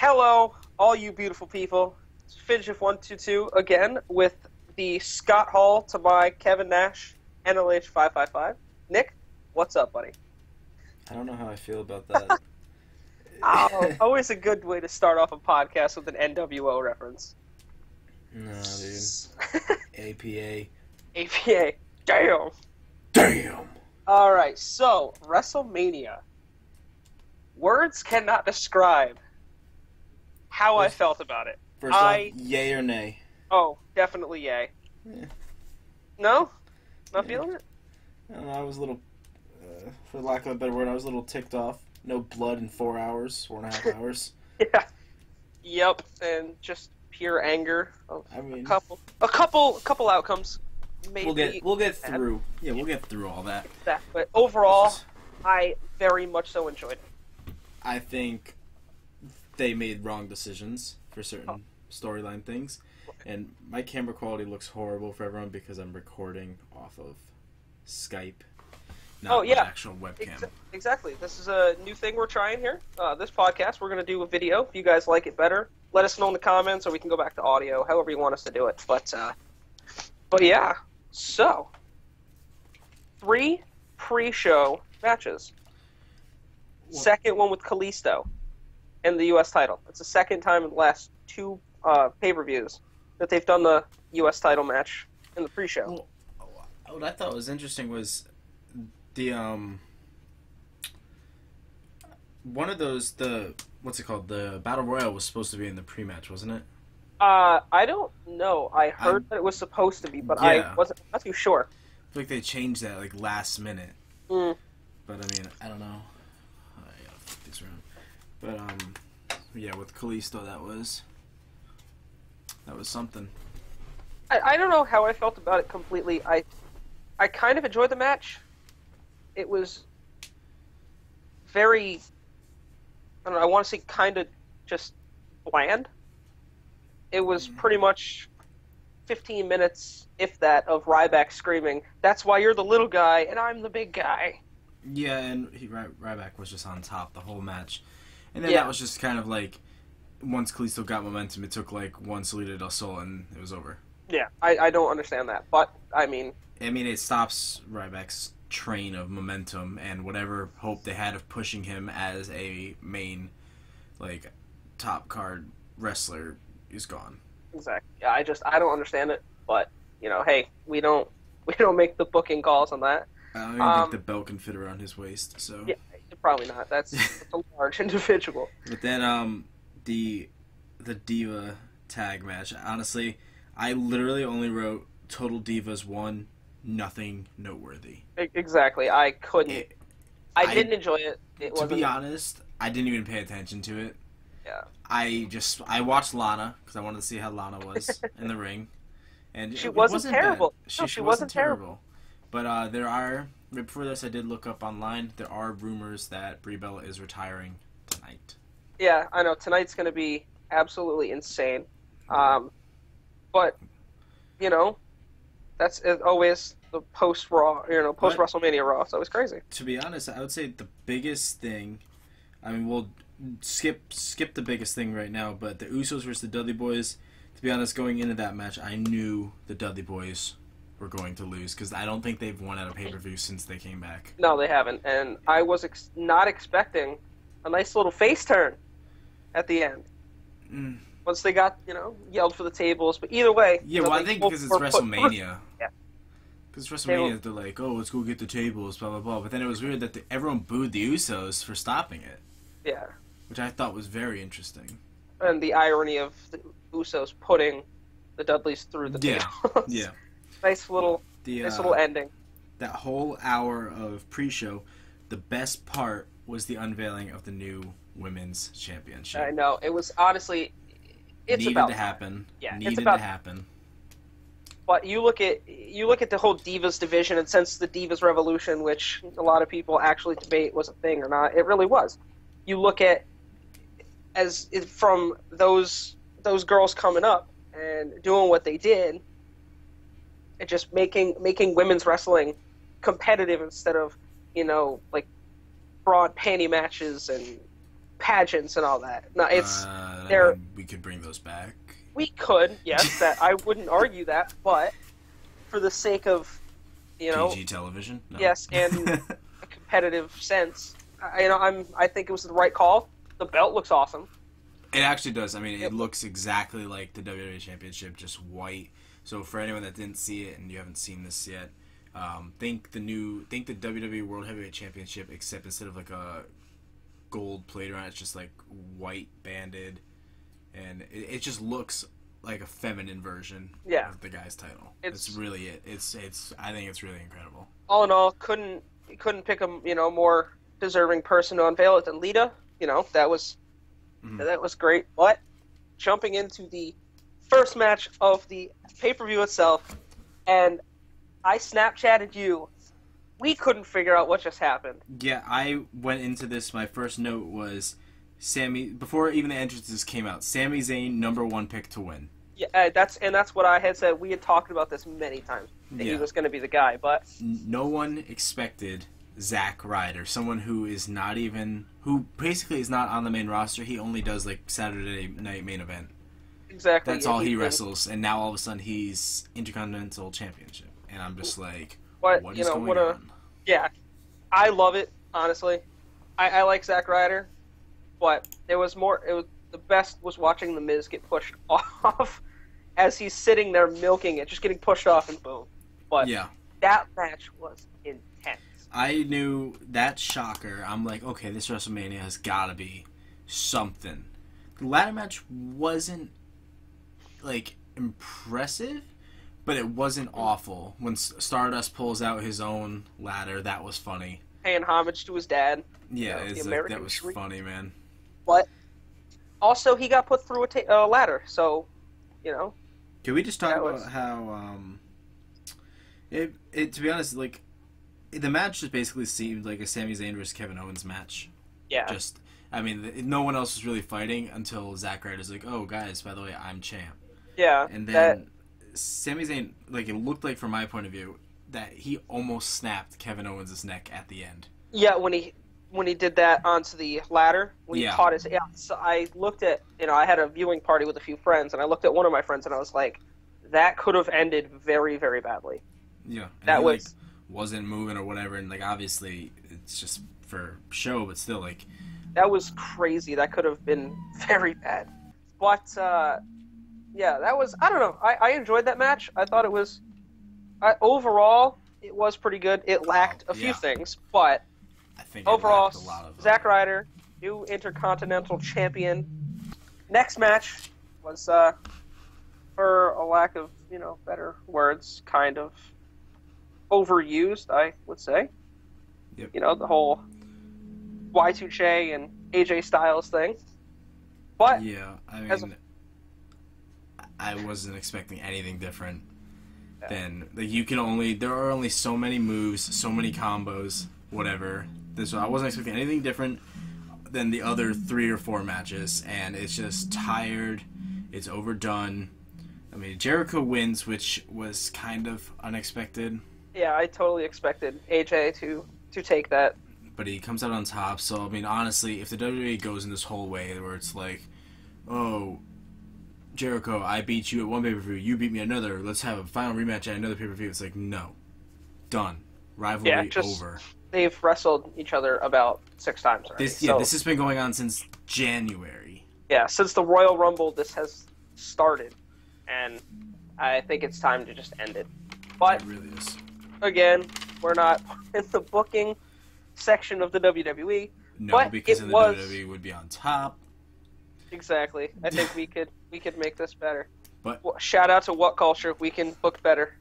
Hello, all you beautiful people. It's Fidget122 again with the Scott Hall to my Kevin Nash NLH555. Nick, what's up, buddy? I don't know how I feel about that. Oh, always a good way to start off a podcast with an NWO reference. No, dude. APA. APA. Damn. Damn. All right, so Wrestlemania. Words cannot describe how I felt about it. First off, yay or nay? Oh, definitely yay. Yeah. No? Not feeling it? I don't know, I was a little, for lack of a better word, I was a little ticked off. No blood in 4 hours, 4.5 hours. Yeah. Yep, and just pure anger. I mean, a couple outcomes. Maybe we'll get through. Yeah, we'll get through all that. But overall, I very much so enjoyed it. I think they made wrong decisions for certain storyline things, and my camera quality looks horrible for everyone because I'm recording off of Skype, not my actual webcam. Exactly. This is a new thing we're trying here. This podcast, we're going to do a video. If you guys like it better, let us know in the comments, or we can go back to audio, however you want us to do it. But yeah. So, 3 pre-show matches. Second one with Kalisto and the U.S. title. It's the second time in the last 2 pay-per-views that they've done the U.S. title match in the pre-show. Well, what I thought was interesting was the one of those, what's it called? The Battle Royal was supposed to be in the pre-match, wasn't it? I don't know. I heard that it was supposed to be, but I wasn't not too sure. I feel like they changed that like last minute. Mm. But I mean, I don't know. I gotta flip these around. But yeah, with Kalisto, that was something. I don't know how I felt about it completely. I kind of enjoyed the match. It was very, I don't know, I want to say kind of just bland. It was pretty much 15 minutes, if that, of Ryback screaming, "That's why you're the little guy and I'm the big guy." Yeah, and Ryback was just on top the whole match. And then that was just kind of like, once Kalisto got momentum, it took like one Salida del Sol and it was over. Yeah, I don't understand that, but I mean, it stops Ryback's train of momentum and whatever hope they had of pushing him as a main, like, top card wrestler is gone. Exactly. Yeah, I don't understand it, but you know, hey, we don't make the booking calls on that. I don't even think the belt can fit around his waist, so yeah, probably not. That's a large individual. But then the Diva tag match. Honestly, I literally only wrote Total Divas 1, nothing noteworthy. Exactly. I couldn't. I didn't enjoy it. To be honest, I didn't even pay attention to it. Yeah. I watched Lana because I wanted to see how Lana was in the ring, and she wasn't terrible. She wasn't terrible. But there are, right before this, I did look up online. There are rumors that Brie Bella is retiring tonight. Yeah, I know tonight's going to be absolutely insane. But you know, that's always the post Raw. You know, post WrestleMania Raw. So it's crazy. To be honest, I would say the biggest thing. I mean, we'll skip the biggest thing right now, but the Usos versus the Dudley Boys. To be honest, going into that match, I knew the Dudley Boys were going to lose because I don't think they've won at a pay-per-view since they came back. No, they haven't, and I was not expecting a nice little face turn at the end. Once they got, yelled for the tables, but either way. Yeah, well, I think because it's WrestleMania. Yeah. Because WrestleMania, they're like, oh, let's go get the tables, blah, blah, blah. But then it was weird that everyone booed the Usos for stopping it. Yeah. Which I thought was very interesting. And the irony of the Usos putting the Dudleys through the tables. Yeah. Nice little ending. That whole hour of pre-show, the best part was the unveiling of the new women's championship. I know. It was honestly, it's needed about to happen. Yeah, needed to happen. But you look at the whole Divas division, and since the Divas Revolution, which a lot of people actually debate was a thing or not, it really was. You look at from those girls coming up and doing what they did, and just making women's wrestling competitive instead of like broad panty matches and pageants and all that. No, it's that, They're, we could bring those back. we could, yes, that I wouldn't argue that, but for the sake of, PG television? No. yes, and a competitive sense, I think it was the right call. The belt looks awesome. It actually does. I mean, it looks exactly like the WWE Championship, just white. So for anyone that didn't see it and you haven't seen this yet, think the WWE World Heavyweight Championship, except instead of like a gold plate around, it's just like white banded, and it just looks like a feminine version of the guy's title. It's really it. It's I think it's really incredible. All in all, couldn't pick a more deserving person to unveil it than Lita. That was great. But jumping into the first match of the pay-per-view itself, and I Snapchatted you. We couldn't figure out what just happened. Yeah, I went into this. My first note was Sami, before even the entrances came out, Sami Zayn, #1 pick to win. Yeah, that's what I had said. We had talked about this many times, that he was going to be the guy, but no one expected Zack Ryder, someone who basically is not on the main roster. He only does like Saturday night main event. Exactly. That's all he wrestles, and now all of a sudden he's Intercontinental Championship, and I'm just like, what is going on? Yeah, I love it, honestly. I like Zack Ryder, but the best was watching The Miz get pushed off as he's sitting there milking it, just getting pushed off and boom. But that match was intense. I knew that shocker. I'm like, okay, this WrestleMania has got to be something. The ladder match wasn't like impressive, but it wasn't awful. When Stardust pulls out his own ladder, that was funny. Paying homage to his dad. Yeah, that was funny, man. But also, he got put through a ladder, so Can we just talk about how to be honest, like the match just basically seemed like a Sami Zayn versus Kevin Owens match. Yeah. No one else was really fighting until Zack Ryder's like, "Oh, guys, by the way, I'm champ." Yeah. And then Sami Zayn, like it looked like from my point of view that he almost snapped Kevin Owens' neck at the end. Yeah, when he did that onto the ladder, when he caught his... Yeah, so I looked at... I had a viewing party with a few friends, and I looked at one of my friends, and I was like, that could have ended very, very badly. Yeah. And he wasn't moving or whatever, and, like, obviously, it's just for show, but still, like... That was crazy. That could have been very bad. But, that was... I don't know. I enjoyed that match. I thought it was... overall, it was pretty good. It lacked a few things, but... I think overall, Zack Ryder, new Intercontinental Champion. Next match was, for a lack of, better words, kind of overused, I would say. Yep. The whole Y2J and AJ Styles thing. But yeah, I mean, I wasn't expecting anything different than there are only so many moves, so many combos, whatever. I wasn't expecting anything different than the other 3 or 4 matches, and it's just tired. It's overdone. I mean, Jericho wins, which was kind of unexpected. Yeah, I totally expected AJ to take that. But he comes out on top, so, I mean, honestly, if the WWE goes in this whole way where it's like, oh, Jericho, I beat you at one pay-per-view, you beat me at another, let's have a final rematch at another pay-per-view, it's like, no. Done. Rivalry over. They've wrestled each other about 6 times already. This has been going on since January. Yeah, since the Royal Rumble, this has started, and I think it's time to just end it. But it really is. Again, we're not in the booking section of the WWE. No, but because then the WWE would be on top. Exactly. I think we could make this better. But shout out to What Culture. We can book better.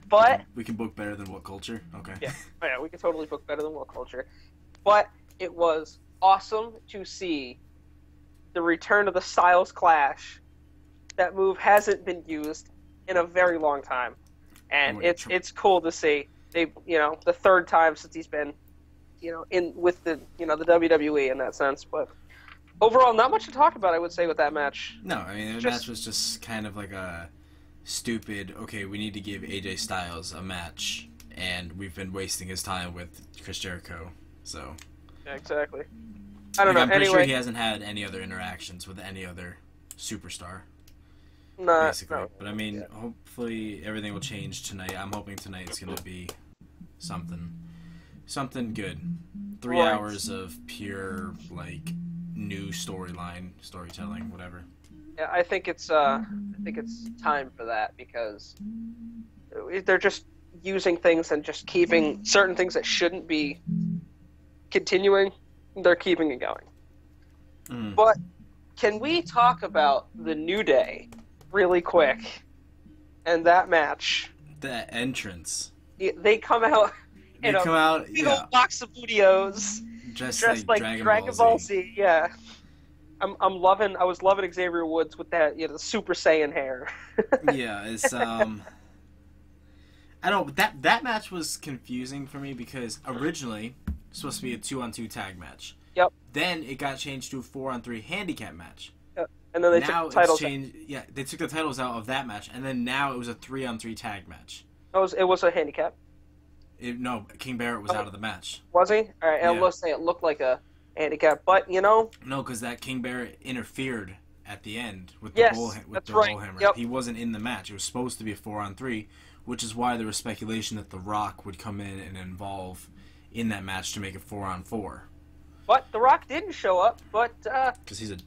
But we can book better than What Culture? Okay. Yeah, we can totally book better than What Culture. But it was awesome to see the return of the Styles Clash. That move hasn't been used in a very long time. And it's cool to see. They the 3rd time since he's been in with the the WWE in that sense, but overall not much to talk about, I would say, with that match. No, I mean the match was just kind of like a stupid, okay, we need to give AJ Styles a match, and we've been wasting his time with Chris Jericho, so. Yeah, exactly. I don't know. I'm pretty anyway, sure he hasn't had any other interactions with any other superstar. Basically. no. But I mean, hopefully everything will change tonight. I'm hoping tonight is going to be something good. 3 hours of pure new storytelling, whatever. Yeah, I think it's time for that because they're just using things and just keeping certain things that shouldn't be continuing. They're keeping it going. But can we talk about the New Day really quick? And that match. The entrance. They come out in a big old box of Booty-O's, dressed like Dragon Ball Z. Yeah. I was loving Xavier Woods with that, the Super Saiyan hair. Yeah, it's I don't. That match was confusing for me because originally it was supposed to be a 2-on-2 tag match. Yep. Then it got changed to a 4-on-3 handicap match. Yep. And then they took the titles out. Yeah, they took the titles out of that match, and then now it was a 3-on-3 tag match. It was a handicap. No, King Barrett was out of the match. Was he? All right, and let's say it looked like a handicap, but No, because that King Barrett interfered at the end with the bullhammer. Yep. He wasn't in the match. It was supposed to be a 4-on-3, which is why there was speculation that The Rock would come in and involve in that match to make it 4-on-4. But The Rock didn't show up. But because he's a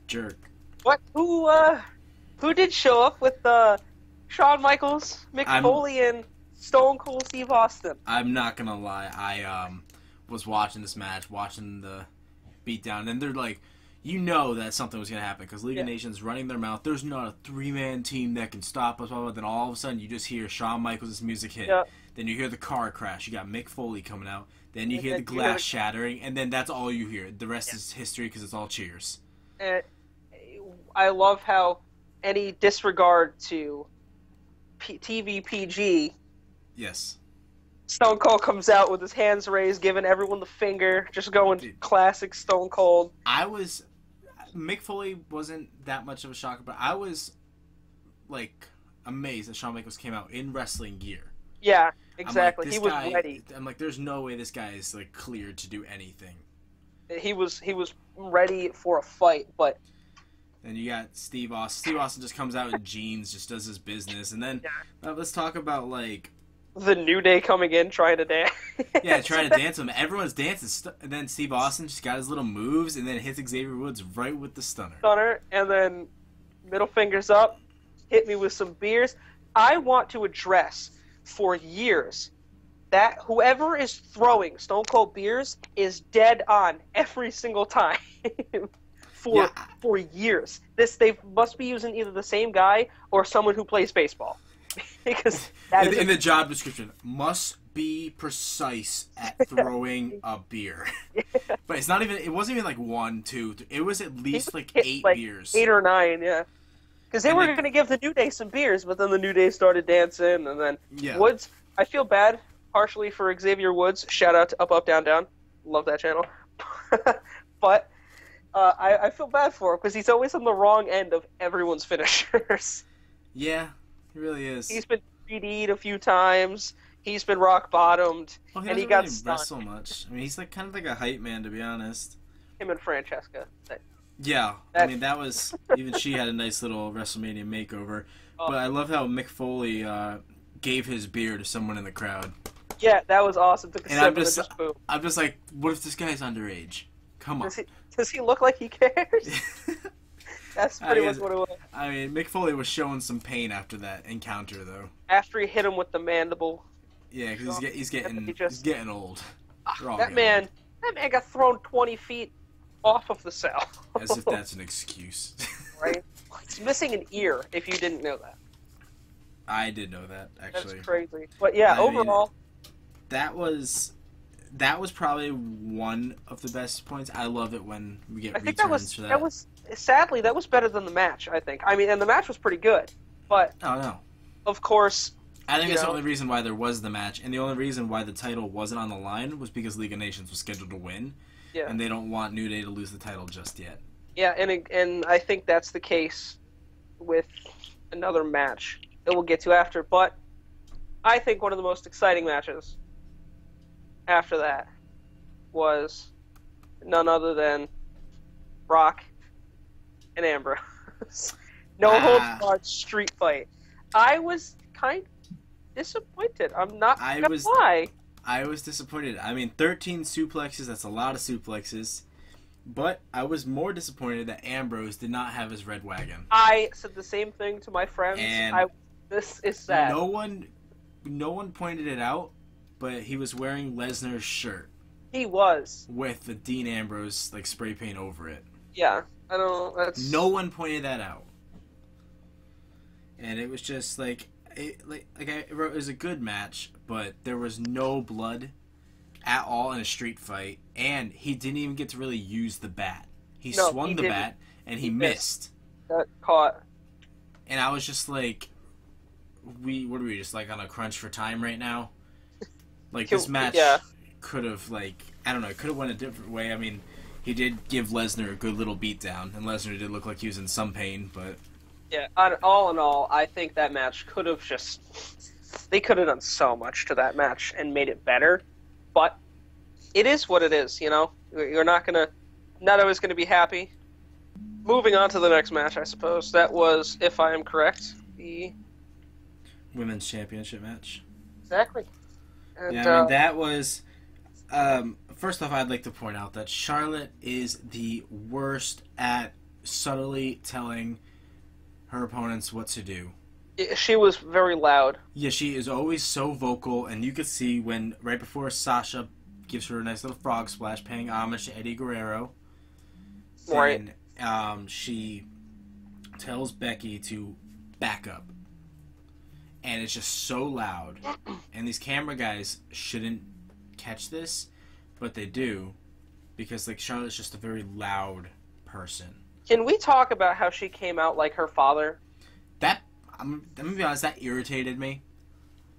jerk. But who did show up with Shawn Michaels, Mick Foley, and Stone Cold Steve Austin? I'm not gonna lie. I was watching this match, watching the beatdown, and they're like, that something was gonna happen because League of Nations running their mouth. There's not a 3-man team that can stop us. Blah, blah, blah. Then all of a sudden, you just hear Shawn Michaels' music hit. Yep. Then you hear the car crash. You got Mick Foley coming out. Then you hear the glass shattering, and then that's all you hear. The rest is history because it's all cheers. And I love how any disregard to TV PG. Yes. Stone Cold comes out with his hands raised, giving everyone the finger, just going classic Stone Cold. Mick Foley wasn't that much of a shocker, but I was amazed that Shawn Michaels came out in wrestling gear. Yeah, exactly. He was ready. I'm like, there's no way this guy is cleared to do anything. He was ready for a fight, but then you got Steve Austin. Steve Austin just comes out in jeans, just does his business, and then let's talk about the New Day coming in trying to dance. Yeah, trying to dance with him. Everyone's dancing, and then Steve Austin just got his little moves, and then hits Xavier Woods right with the stunner. And then middle fingers up, hit me with some beers. I want to address for years that whoever is throwing Stone Cold beers is dead on every single time. For years. They must be using either the same guy or someone who plays baseball. Because in the job description, must be precise at throwing a beer. Yeah. But it wasn't even 1, 2, 3. It was at least 8 beers. 8 or 9, yeah. Because they were going to give the New Day some beers, but then the New Day started dancing, and then Woods. I feel bad partially for Xavier Woods. Shout out to Up Up Down Down. Love that channel. But I feel bad for him because he's always on the wrong end of everyone's finishers. Yeah, he really is. He's been 3D'd a few times. He's been rock bottomed, and he got stunned. Wrestle much. I mean, he's kind of like a hype man, to be honest. Him and Francesca. That was even she had a nice little WrestleMania makeover. But I love how Mick Foley gave his beer to someone in the crowd. Yeah, that was awesome. I'm just like, what if this guy's underage? Come on. Does he look like he cares? That's pretty much what it was. I mean, Mick Foley was showing some pain after that encounter, though. After he hit him with the mandible. Yeah, because he's getting old. That man got thrown 20 feet off of the cell. As if that's an excuse. Right? He's missing an ear, if you didn't know that. I did know that, actually. That's crazy. But yeah, overall... That was probably one of the best points. I love it when we get returns for that. Sadly, that was better than the match, I think. I mean, and the match was pretty good. But, of course... I think that's the only reason why there was the match, and the only reason why the title wasn't on the line was because League of Nations was scheduled to win, and they don't want New Day to lose the title just yet. Yeah, and I think that's the case with another match that we'll get to after. But I think one of the most exciting matches after that was none other than Brock and Ambrose. No holds barred street fight. I was kind of disappointed. I'm not gonna lie. I was disappointed. I mean, 13 suplexes, that's a lot of suplexes. But I was more disappointed that Ambrose did not have his red wagon. I said the same thing to my friends. And this is sad. No one pointed it out, but he was wearing Lesnar's shirt. He was. With the Dean Ambrose like spray paint over it. Yeah. I don't know. No one pointed that out. And it was just like it was a good match, but there was no blood at all in a street fight, and he didn't even get to really use the bat. He swung the bat and he missed. Got caught. And I was just like, what are we just like on a crunch for time right now? Like this match could have it could have went a different way. I mean, he did give Lesnar a good little beatdown, and Lesnar did look like he was in some pain, but yeah, all in all, I think that match could have they could have done so much to that match and made it better. But it is what it is, you know? You're not always going to be happy. Moving on to the next match, I suppose. That was, if I am correct, the Women's Championship match. Exactly. And, yeah, I mean, that was... first off, I'd like to point out that Charlotte is the worst at subtly telling her opponents what to do. She was very loud. Yeah, she is always so vocal, and you could see when, right before Sasha gives her a nice little frog splash, paying homage to Eddie Guerrero. Right. And she tells Becky to back up. And it's just so loud. And these camera guys shouldn't catch this, but they do, because like Charlotte's just a very loud person. Can we talk about how she came out like her father? I'm gonna be honest, that irritated me.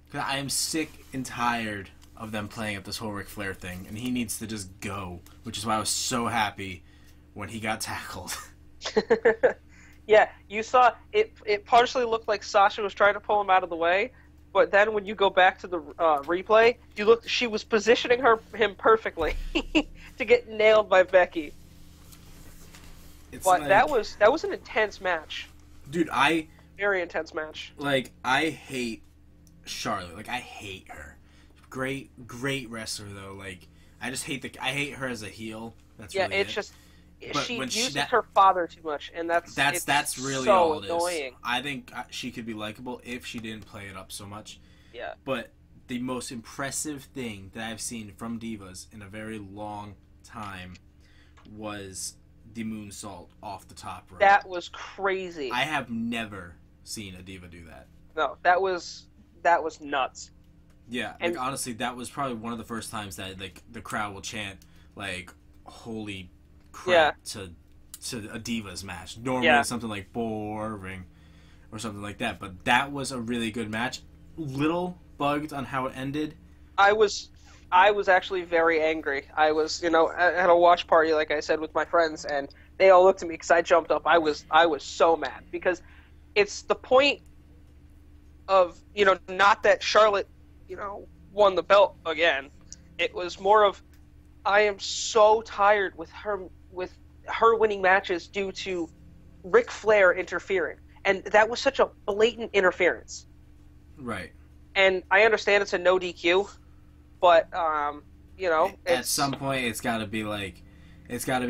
Because I am sick and tired of them playing up this whole Ric Flair thing, and he needs to just go, which is why I was so happy when he got tackled. Yeah, you saw it partially looked like Sasha was trying to pull him out of the way, but then when you go back to the replay, she was positioning him perfectly to get nailed by Becky. But that was an intense match. Dude, very intense match. Like, I hate Charlotte. Like, I hate her. Great wrestler though. Like, I just hate I hate her as a heel. That's really it's it. Just but she uses her father too much, and that's really so all it is. Annoying. I think she could be likable if she didn't play it up so much. Yeah. But the most impressive thing that I've seen from divas in a very long time was the moonsault off the top rope. That was crazy. I have never seen a diva do that. No, that was nuts. Yeah, and like, honestly, that was probably one of the first times that like the crowd will chant like "Holy crap" to a divas match. Normally, it's something like "boring" or something like that. But that was a really good match. Little bugged on how it ended. I was actually very angry. I was, at a watch party, like I said, with my friends, and they all looked at me because I jumped up. I was so mad because it's the point of, not that Charlotte, won the belt again. It was more of, I am so tired with her winning matches due to Ric Flair interfering, and that was such a blatant interference. Right. And I understand it's a no DQ. But, at some point it's got to be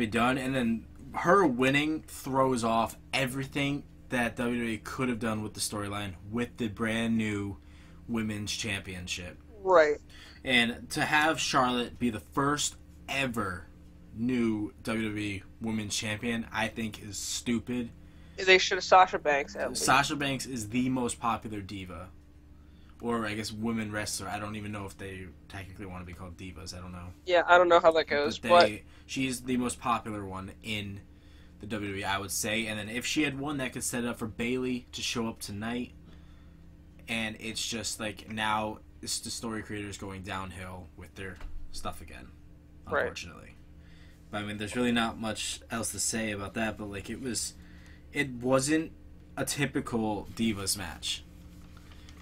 done. And then her winning throws off everything that WWE could have done with the storyline with the brand new Women's Championship. Right. And to have Charlotte be the first ever new WWE Women's Champion, I think is stupid. They should have Sasha Banks at least. Sasha Banks is the most popular diva. Or, I guess, women wrestler. I don't even know if they technically want to be called divas. I don't know. Yeah, I don't know how that goes. But she's the most popular one in the WWE, I would say. And then if she had one, that could set it up for Bayley to show up tonight. And it's just, like, now it's the story creators going downhill with their stuff again, unfortunately. Right. But, I mean, there's really not much else to say about that. But, like, it wasn't a typical divas match.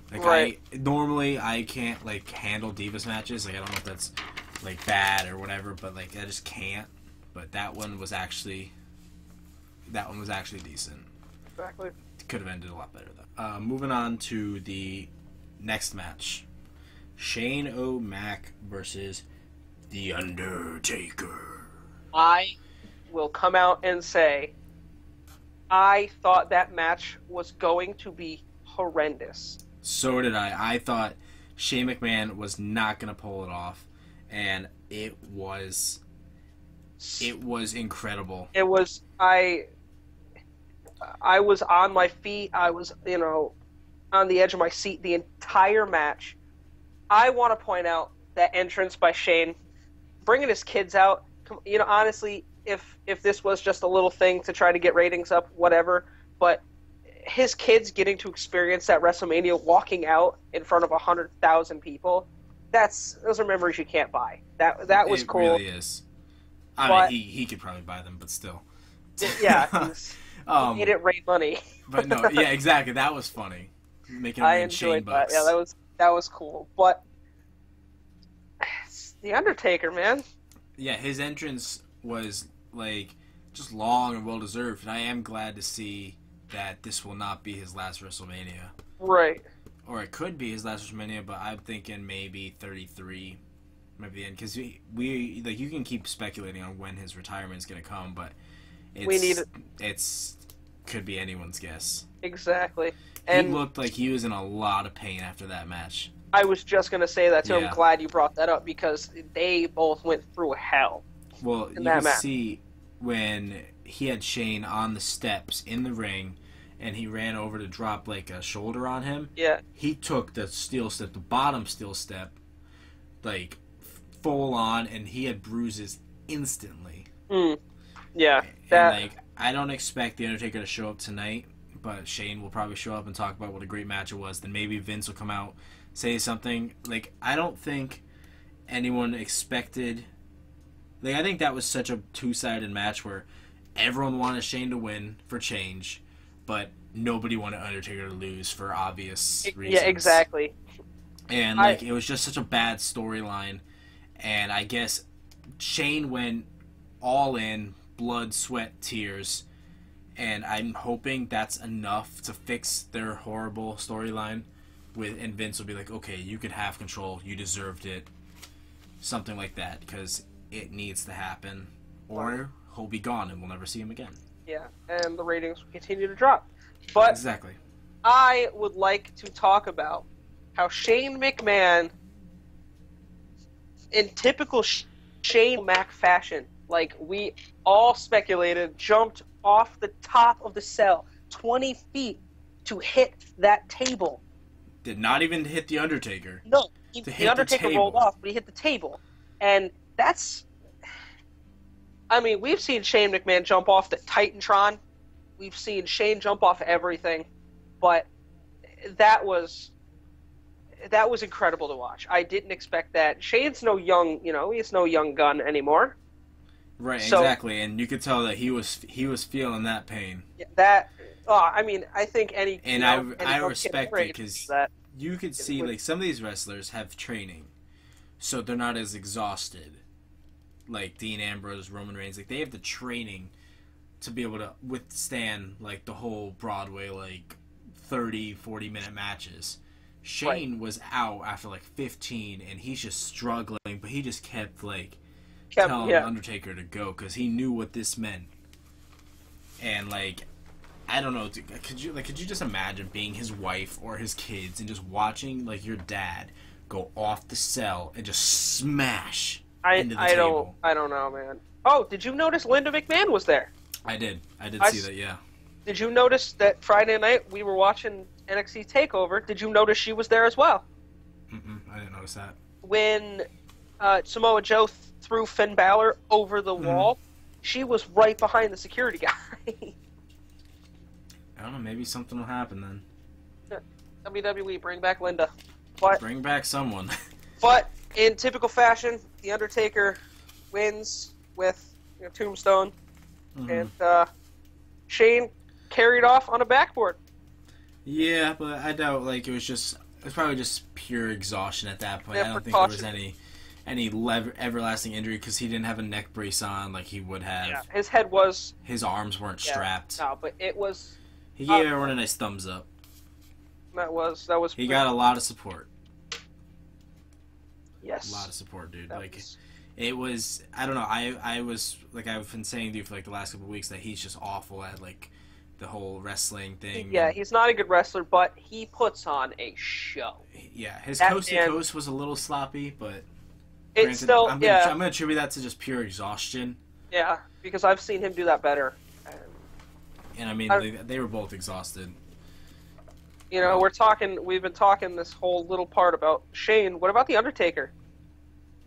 Like, right. Normally I can't, like, handle divas matches. Like, I don't know if that's, like, bad or whatever, but, like, I just can't. But that one was actually that one was actually decent. Exactly. Could have ended a lot better, though. Moving on to the next match. Shane O'Mac versus The Undertaker. I will come out and say I thought that match was going to be horrendous. So did I. I thought Shane McMahon was not going to pull it off, and it was incredible. It was I was on my feet. I was, on the edge of my seat the entire match. I want to point out that entrance by Shane, bringing his kids out. Honestly, if this was just a little thing to try to get ratings up, whatever, but his kids getting to experience that WrestleMania walking out in front of 100,000 people, those are memories you can't buy. That was cool. It really is. I mean, he could probably buy them, but still. Yeah, he made it rain money. But no, yeah, exactly. That was funny. Making him rain Shane bucks. Yeah, that was cool. But The Undertaker, man. Yeah, his entrance was just long and well deserved, and I am glad to see that this will not be his last WrestleMania. Right. Or it could be his last WrestleMania, but I'm thinking maybe 33, maybe the end, because we you can keep speculating on when his retirement is gonna come, but it's could be anyone's guess. Exactly. And he looked like he was in a lot of pain after that match. I was just gonna say that too. Yeah. I'm glad you brought that up because they both went through hell. Well, you can see when he had Shane on the steps in the ring, and he ran over to drop a shoulder on him. Yeah. He took the steel step, the bottom steel step, full on, and he had bruises instantly. Yeah. And I don't expect The Undertaker to show up tonight, but Shane will probably show up and talk about what a great match it was. Then maybe Vince will come out, say something. I don't think anyone expected. I think that was such a two-sided match where everyone wanted Shane to win for change, but nobody wanted Undertaker to lose for obvious reasons. Yeah, exactly. And it was just such a bad storyline, and I guess Shane went all in, blood, sweat, tears, and I'm hoping that's enough to fix their horrible storyline. And Vince will be like, okay, you can have control, you deserved it, something like that, because it needs to happen, or he'll be gone and we'll never see him again. Yeah, and the ratings will continue to drop. But exactly. I would like to talk about how Shane McMahon, in typical Shane Mac fashion, we all speculated, jumped off the top of the cell 20 feet to hit that table. Did not even hit The Undertaker. No, the Undertaker rolled off, but he hit the table. And that's... I mean, we've seen Shane McMahon jump off the Titantron. We've seen Shane jump off everything. But that was incredible to watch. I didn't expect that. Shane's no young, he's no young gun anymore. Right, exactly. And you could tell that he was feeling that pain. I think any... And I respect it because you could see, some of these wrestlers have training, so they're not as exhausted. Like Dean Ambrose, Roman Reigns, they have the training to be able to withstand, the whole Broadway, 30, 40-minute matches. Shane was out after, 15, and he's just struggling, but he just kept, telling Undertaker to go, because he knew what this meant. And, I don't know, could you just imagine being his wife or his kids and just watching, your dad go off the cell and just smash into the table? I don't know, man. Oh, did you notice Linda McMahon was there? I did see that, yeah. Did you notice that Friday night we were watching NXT TakeOver? Did you notice she was there as well? I didn't notice that. When Samoa Joe threw Finn Balor over the wall, she was right behind the security guy. I don't know, maybe something will happen then. Yeah. WWE, bring back Linda. Bring back someone. But in typical fashion, The Undertaker wins with Tombstone, and Shane carried off on a backboard. Yeah, but I doubt it was probably just pure exhaustion at that point. I don't think there was any everlasting injury because he didn't have a neck brace on like he would have. Yeah, his head was. His arms weren't strapped. No, but it was. He gave everyone a nice thumbs up. That was. He got a lot of support. Yes. A lot of support, dude. It was. I don't know. I was like I've been saying to you for like the last couple of weeks that he's just awful at like the whole wrestling thing. Yeah, he's not a good wrestler, but he puts on a show. Yeah, his coast to coast was a little sloppy, but it's still. I'm gonna attribute that to just pure exhaustion. Yeah, because I've seen him do that better. And I mean, they were both exhausted. You know, we've been talking this whole little part about Shane. What about The Undertaker?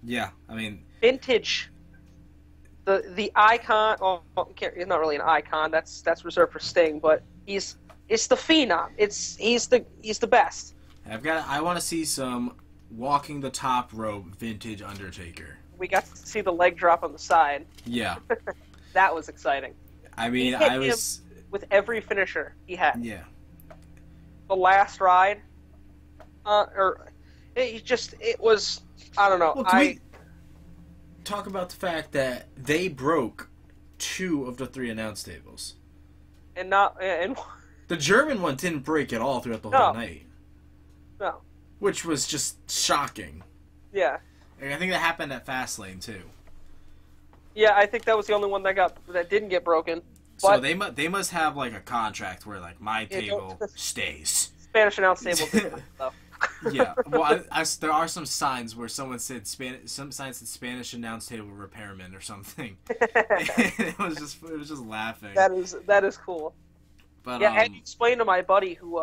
Yeah, I mean... Vintage. The icon... Oh, he's not really an icon. That's reserved for Sting, but it's the phenom. He's the best. I want to see some walking the top rope vintage Undertaker. We got to see the leg drop on the side. Yeah. That was exciting. I mean, I was... with every finisher he had. Yeah. The last ride, it was, I don't know. Well, can we talk about the fact that they broke 2 of the 3 announce tables, and the German one didn't break at all throughout the whole night. No. Which was just shocking. Yeah. And I think that happened at Fastlane too. Yeah, I think that was the only one that didn't get broken. So they must have like a contract where like my table stays. Spanish announce table did that stuff. Yeah, well, there are some signs where someone said Spanish announce table repairman or something. it was just laughing. That is cool. But yeah, and explain to my buddy who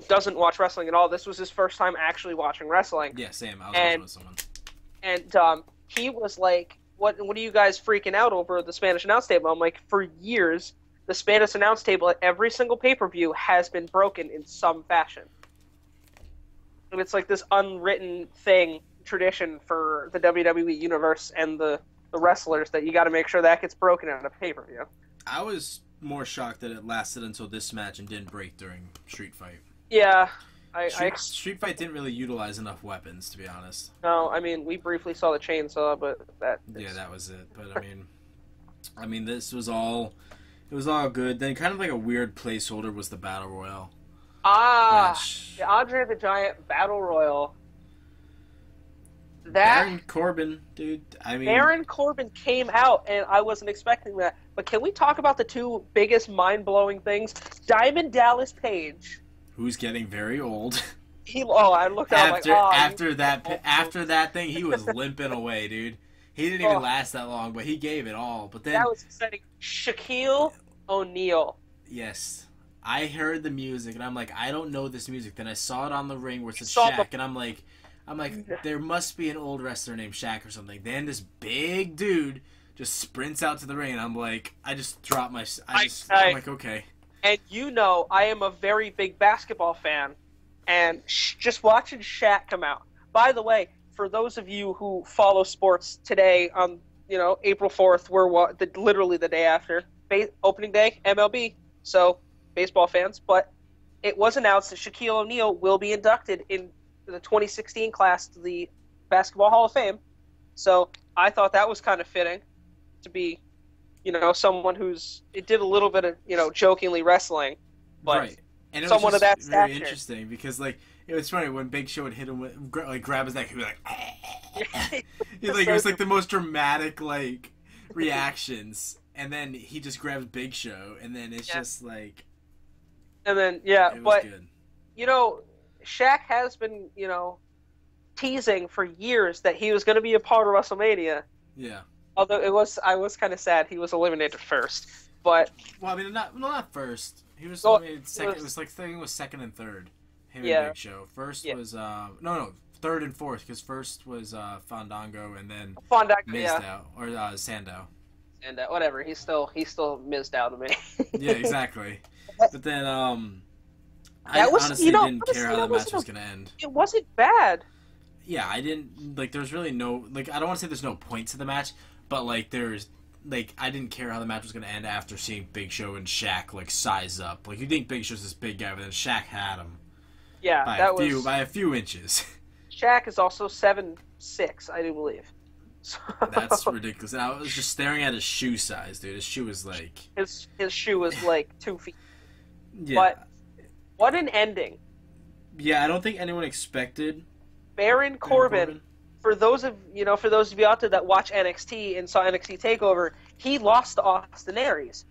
doesn't watch wrestling at all. This was his first time actually watching wrestling. Yeah, same. I was talking with someone. And he was like, What are you guys freaking out over the Spanish announce table? I'm like, for years, the Spanish announce table at every single pay-per-view has been broken in some fashion. And it's like this unwritten tradition for the WWE universe and the wrestlers that you got to make sure that gets broken at a pay-per-view. I was more shocked that it lasted until this match and didn't break during Street Fight. Yeah. Street Fight didn't really utilize enough weapons, to be honest. No, I mean, we briefly saw the chainsaw, but that was it. But I mean, this was all. It was all good. Then, kind of like a weird placeholder was the Battle Royal. Match. The Andre the Giant Battle Royal. Baron Corbin, dude. I mean, Baron Corbin came out, and I wasn't expecting that. But can we talk about the 2 biggest mind-blowing things? Diamond Dallas Page. Who's getting very old. I looked at after that thing, he was limping away, dude. He didn't even last that long, but he gave it all. But then that was exciting. Shaquille O'Neal. Yes, I heard the music, and I'm like, I don't know this music. Then I saw it on the ring where it said Shaq, and I'm like, there must be an old wrestler named Shaq or something. Then this big dude just sprints out to the ring, and I'm like, I just dropped my. I'm like, okay. And you know, I am a very big basketball fan, and just watching Shaq come out. By the way, for those of you who follow sports today, on April 4th, we're literally the day after opening day, MLB. So baseball fans, but it was announced that Shaquille O'Neal will be inducted in the 2016 class to the Basketball Hall of Fame. So I thought that was kind of fitting to be. Someone it did a little bit of, jokingly wrestling, but right. And it someone was of that very stature. Interesting because, like, it was funny when Big Show would hit him with, grab his neck, he'd be like, it was like the most dramatic, like, reactions, and then he just grabs Big Show, and then it's just like, and then it was good. Shaq has been, teasing for years that he was going to be a part of WrestleMania. Yeah. Although I was kind of sad he was eliminated first, but I mean, not first. He was eliminated second. It was like second and third. Him and Big Show. First was third and fourth because first was Fandango and then Mizdow or Sandow. And whatever, he's still Mizdow to me. Yeah, exactly. But then I honestly didn't care how the match was gonna end. It wasn't bad. Yeah, I didn't like. There's really no like. I don't want to say there's no point to the match. But, like, I didn't care how the match was going to end after seeing Big Show and Shaq, like, size up. Like, you think Big Show's this big guy, but then Shaq had him. Yeah, by a few inches. Shaq is also 7'7", 6, I do believe. So, That's ridiculous. And I was just staring at his shoe size, dude. His shoe was like... his shoe was like 2 feet. Yeah. But what an ending. Yeah, I don't think anyone expected Baron Corbin, for those of you out there that watch NXT and saw NXT Takeover, he lost to Austin Aries.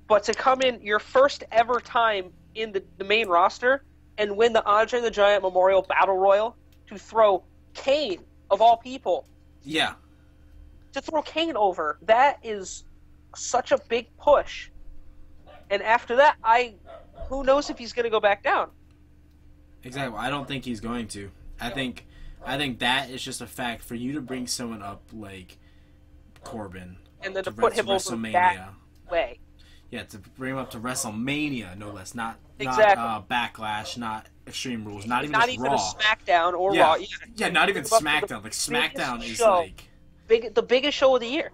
But to come in your first ever time in the main roster and win the Andre the Giant Memorial Battle Royal, to throw Kane, of all people. Yeah. To throw Kane over, that is such a big push. And after that, who knows if he's going to go back down? Exactly. I don't think he's going to. I think that is just a fact for you to bring someone up like Corbin and then to put him over that way. Yeah, to bring him up to WrestleMania, no less. Not Backlash, not Extreme Rules, not even Raw. A SmackDown or Raw. Yeah, not even SmackDown. Like SmackDown is like the biggest show of the year,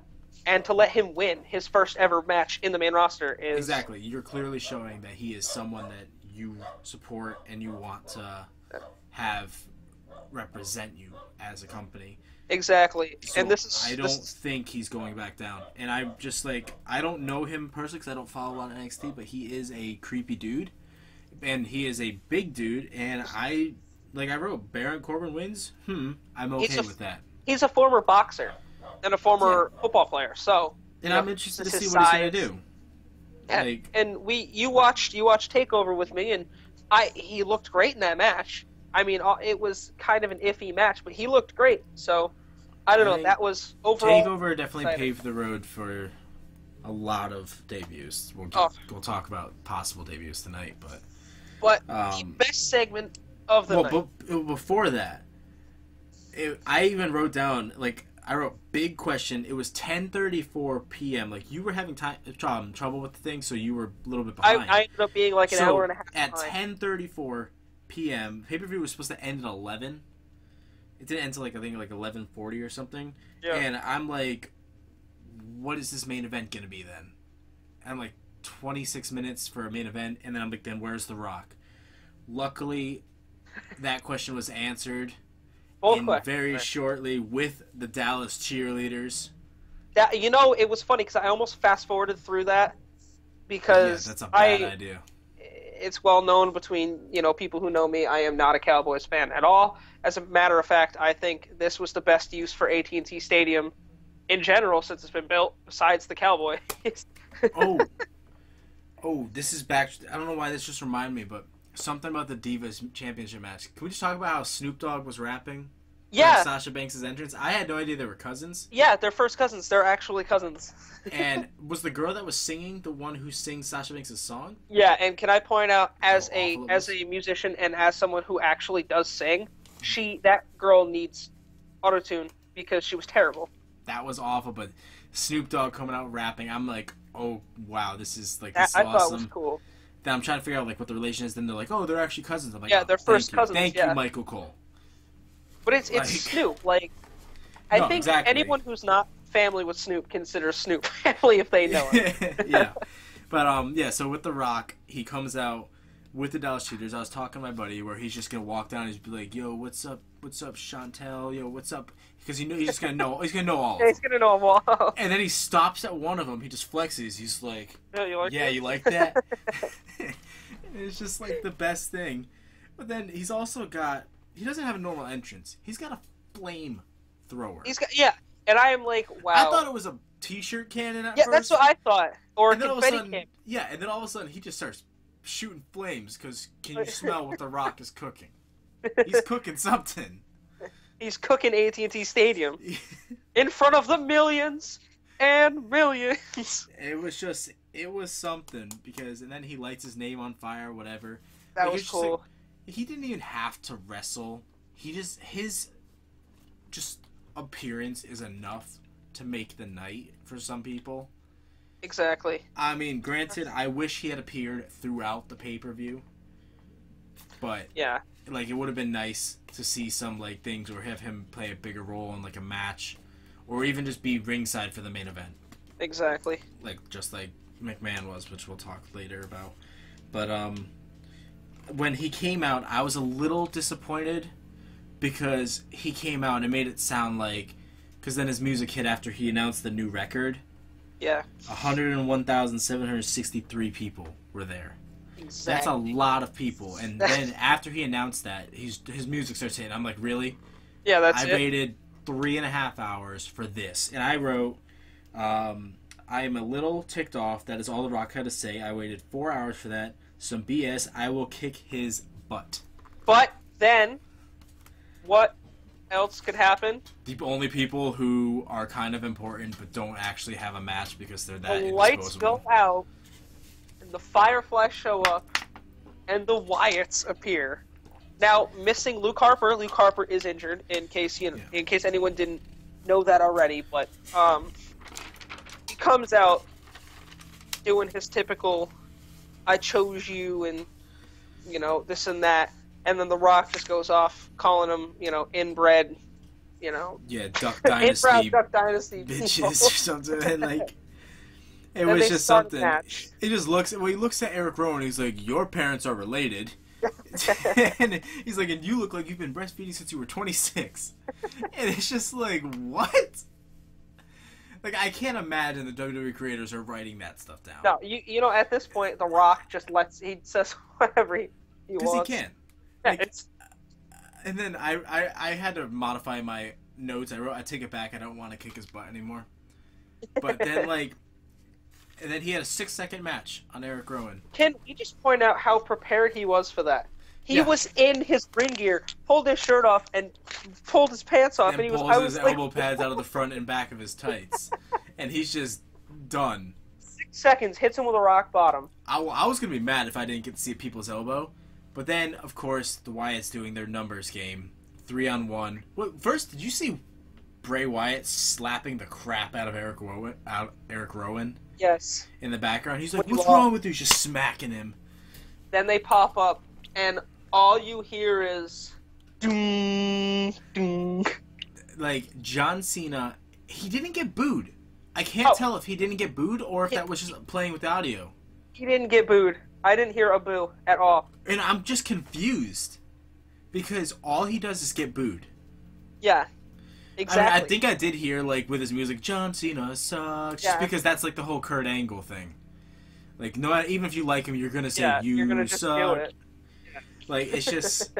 and to let him win his first ever match in the main roster is exactly. You're clearly showing that he is someone that you support and you want to have represent you as a company. Exactly. So and I don't think he's going back down. And I'm just like, I don't know him personally because I don't follow a lot of NXT, but he is a creepy dude. And he is a big dude. And I wrote, Baron Corbin wins? I'm okay with that. He's a former boxer and a former football player. So, and I'm interested to see what he's going to do. Yeah. And you watched Takeover with me, and he looked great in that match. I mean, it was kind of an iffy match, but he looked great. So, I don't know. That was overall... Takeover definitely paved the road for a lot of debuts. We'll talk about possible debuts tonight, but the best segment of the night. But before that, I even wrote down, like, I wrote big question. It was 10:34 p.m. Like, you were having trouble with the thing, so you were a little bit behind. I ended up being like an hour and a half at 10:34 p.m., pay-per-view was supposed to end at 11. It didn't end until, like, I think, like 11:40 or something. Yeah. And I'm like, what is this main event going to be then? I'm like, 26 minutes for a main event, and then I'm like, then where's The Rock? Luckily, that question was answered very shortly with the Dallas cheerleaders. It was funny because I almost fast-forwarded through that because that's a bad idea. It's well known between people who know me. I am not a Cowboys fan at all. As a matter of fact, I think this was the best use for AT&T Stadium in general since it's been built. Besides the Cowboys. This is back. I don't know why this just reminded me, but something about the Divas Championship match. Can we just talk about how Snoop Dogg was rapping? Yeah. Sasha Banks' entrance. I had no idea they were cousins. Yeah, they're first cousins. They're actually cousins. And was the girl that was singing the one who sings Sasha Banks' song? Yeah, and can I point out, as a musician and as someone who actually does sing, that girl needs autotune because she was terrible. That was awful, but Snoop Dogg coming out rapping, I'm like, oh wow, this is like this awesome. I thought it was cool. Then I'm trying to figure out like what the relation is. Then they're like, oh, they're actually cousins. I'm like, they're first cousins. Thank you, Michael Cole. But it's Snoop. Like, I think anyone who's not family with Snoop considers Snoop family if they know him. Yeah, but so with The Rock, he comes out with the Dallas cheerleaders. I was talking to my buddy where he's just gonna walk down and just be like, yo, what's up, Chantel? Yo, what's up? Because he's just gonna know. He's gonna know all. He's gonna know them all. And then he stops at one of them. He just flexes. He's like, you like that? It's just like the best thing. But then he's also got. He doesn't have a normal entrance. He's got a flame thrower. And I am like, wow. I thought it was a t-shirt cannon at first. Yeah, that's what I thought. Or a confetti cannon. Yeah, and then all of a sudden he just starts shooting flames because can you smell what The Rock is cooking? He's cooking something. He's cooking AT&T Stadium in front of the millions and millions. It was something because, and then he lights his name on fire, or whatever. That was cool. He didn't even have to wrestle. His appearance is enough to make the night for some people. Exactly. I mean, granted, I wish he had appeared throughout the pay-per-view, but yeah, like it would have been nice to see some like things or have him play a bigger role in like a match, or even just be ringside for the main event. Exactly. Just like McMahon was, which we'll talk later about. But when he came out, I was a little disappointed because he came out and it made it sound like, because then his music hit after he announced the new record. Yeah. 101,763 people were there. Exactly. That's a lot of people. And then after he announced that, his music starts hitting. I'm like, really? Yeah, that's it. I waited 3.5 hours for this. And I wrote, I am a little ticked off. That is all The Rock had to say. I waited 4 hours for that. Some BS. I will kick his butt. But then, what else could happen? The only people who are kind of important but don't actually have a match because they're that The lights go out, and the Fireflies show up, and the Wyatts appear. Now, missing Luke Harper. Luke Harper is injured, in case in case anyone didn't know that already. But he comes out doing his typical, "I chose you," and this and that. And then The Rock just goes off calling him, inbred, Yeah, Duck Dynasty. inbred Duck Dynasty bitches or something. And, like, it Then was they just start a something. match. He just looks at Eric Rowan. He's like, your parents are related. And he's like, and you look like you've been breastfeeding since you were 26. And it's just like, what? Like, I can't imagine the WWE creators are writing that stuff down. No, at this point, The Rock just he says whatever he Because wants. he can. Yeah, Like, and then I had to modify my notes. I take it back. I don't want to kick his butt anymore. But then, and then he had a 6-second match on Eric Rowan. Can we just point out how prepared he was for that? He was in his ring gear, pulled his shirt off, and pulled his pants off, and he pulls his elbow pads out of the front and back of his tights, and he's just done. 6 seconds, hits him with a rock bottom. I was gonna be mad if I didn't get to see people's elbow, but then of course the Wyatts doing their numbers game, 3-on-1. First, did you see Bray Wyatt slapping the crap out of Eric Rowan? Yes. In the background, he's like, "What's wrong with you?" He's just smacking him. Then they pop up, and all you hear is doom, doom. Like, John Cena, he didn't get booed. I can't tell if he didn't get booed or if that was just playing with the audio. He didn't get booed. I didn't hear a boo at all. And I'm just confused because all he does is get booed. Yeah, exactly. I mean, I think I did hear, like, with his music, John Cena sucks, just because that's, like, the whole Kurt Angle thing. Like, even if you like him, you're gonna say, you're gonna just suck. do it. Like, it's just,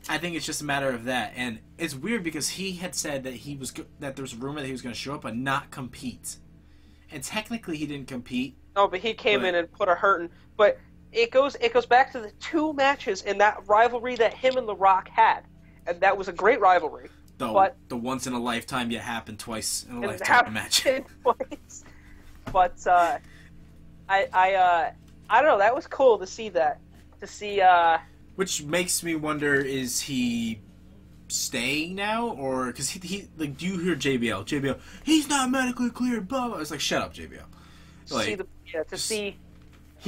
I think it's just a matter of that. And it's weird because he had said that that there was a rumor that he was gonna show up but not compete. And technically he didn't compete. No, but he came in and put a hurting. But it goes back to the 2 matches in that rivalry that him and The Rock had. And that was a great rivalry. The once in a lifetime yet happened twice in a lifetime match. Twice. But I don't know, that was cool to see that. To see which makes me wonder, is he staying now, or because he like, do you hear JBL, he's not medically cleared, blah blah. It's like, shut up, JBL. Like, to see